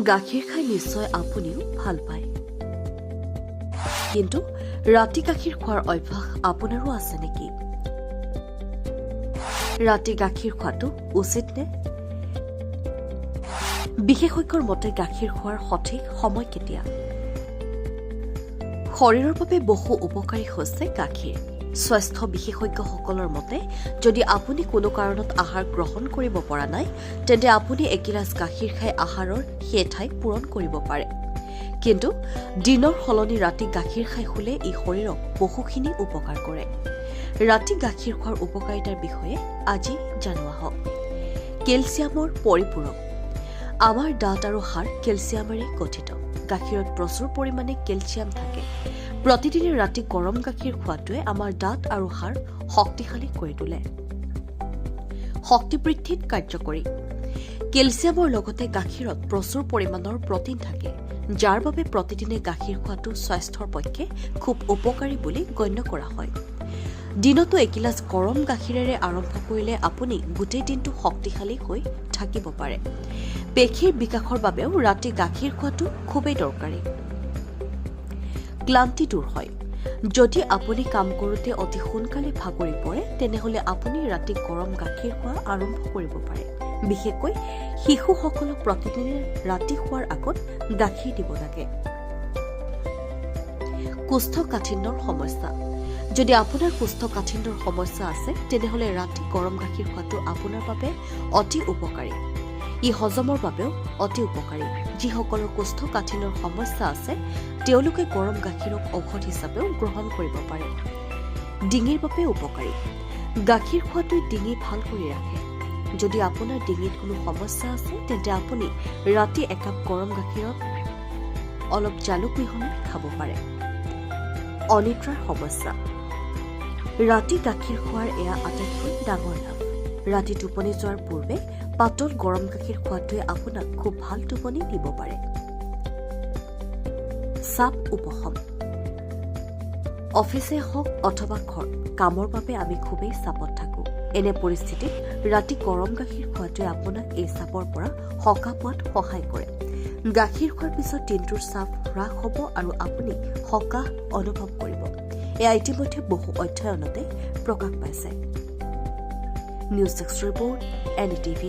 গাখীৰ খাই নিশ্চয় আপুনিও ভাল পায়, কিন্তু ৰাতি গাখীৰ খোৱাৰ অভ্যাস আপোনাৰো আছে নেকি? ৰাতি গাখীৰ খোৱাটো উচিত নে? বিশেষজ্ঞৰ মতে গাখীৰ খোৱাৰ সঠিক সময় কেতিয়া? শৰীৰৰ বাবে বহু উপকাৰী হৈছে গাখীৰ। স্বাস্থ্য বিশেষজ্ঞসকলৰ মতে যদি আপুনি কোনো কাৰণত আহাৰ গ্ৰহণ কৰিব পৰা নাই, তেন্তে আপুনি এগিলাচ গাখীৰ খাই আহাৰৰ সেই ঠাই পূৰণ কৰিব পাৰে। কিন্তু দিনৰ সলনি ৰাতি গাখীৰ খাই শুলে ই শৰীৰক বহুখিনি উপকাৰ কৰে। ৰাতি গাখীৰ খোৱাৰ উপকাৰিতাৰ বিষয়ে আজি জানো আহক। কেলছিয়ামৰ পৰিপূৰক। আমাৰ দাঁত আৰু হাড় কেলছিয়ামেৰে গঠিত। গাখীৰত প্ৰচুৰ পৰিমাণে কেলছিয়াম থাকে। প্ৰতিদিনে ৰাতি গৰম গাখীৰ খোৱাটোৱে আমাৰ দাঁত আৰু হাড় শক্তিশালী কৰি তোলে। শক্তি বৃদ্ধিত কাৰ্যকৰী। কেলছিয়ামৰ লগতে গাখীৰত প্ৰচুৰ পৰিমাণৰ প্ৰটিন থাকে, যাৰ বাবে প্ৰতিদিনে গাখীৰ খোৱাটো স্বাস্থ্যৰ পক্ষে খুব উপকাৰী বুলি গণ্য কৰা হয়। দিনতো এগিলাচ গৰম গাখীৰেৰে আৰম্ভ কৰিলে আপুনি গোটেই দিনটো শক্তিশালী হৈ থাকিব পাৰে। পেশীৰ বিকাশৰ বাবেও ৰাতি গাখীৰ খোৱাটো খুবেই দৰকাৰী। ক্লান্তি দূৰ হয়। যদি আপুনি কাম কৰোঁতে অতি সোনকালে ভাগৰি পৰে, তেনেহ'লে আপুনি ৰাতি গৰম গাখীৰ খোৱা আৰম্ভ কৰিব পাৰে। বিশেষকৈ শিশুসকলক প্ৰতিদিনে ৰাতি শোৱাৰ আগত গাখীৰ দিব লাগে। কোষ্ঠকাঠিন্যৰ সমস্যা। যদি আপোনাৰ কোষ্ঠকাঠিন্যৰ সমস্যা আছে, তেনেহ'লে ৰাতি গৰম গাখীৰ খোৱাটো আপোনাৰ বাবে অতি উপকাৰী। ই হজমৰ বাবেও অতি উপকাৰী। যিসকলৰ কোষ্ঠকাঠিন্যৰ সমস্যা আছে, তেওঁলোকে গৰম গাখীৰক ঔষধ হিচাপেও গ্ৰহণ কৰিব পাৰে। ডিঙিৰ বাবে উপকাৰী। গাখীৰ খোৱাটোৱে ডিঙি ভাল কৰি ৰাখে। যদি আপোনাৰ ডিঙিত কোনো সমস্যা আছে, তেন্তে আপুনি ৰাতি একাপ গৰম গাখীৰত অলপ জালুক মিহলাই খাব পাৰে। অনিদ্ৰাৰ সমস্যা। ৰাতি গাখীৰ খোৱাৰ এয়া আটাইতকৈ ডাঙৰ লাভ। ৰাতি টোপনি যোৱাৰ পূৰ্বে পাতল গৰম গাখীৰ খোৱাটোৱে আপোনাক খুব ভাল টোপনি দিব পাৰে। চাপ উপশম। অফিচে হওক অথবা ঘৰ, কামৰ বাবে আমি খুবেই চাপত থাকোঁ। এনে পৰিস্থিতিত ৰাতি গৰম গাখীৰ খোৱাটোৱে আপোনাক এই চাপৰ পৰা সকাহ পোৱাত সহায় কৰে। গাখীৰ খোৱাৰ পিছত দিনটোৰ চাপ হ্ৰাস হ'ব আৰু আপুনি সকাহ অনুভৱ কৰিব। এয়া ইতিমধ্যে বহু অধ্যয়নতে প্ৰকাশ পাইছে। News desk report, NDTV।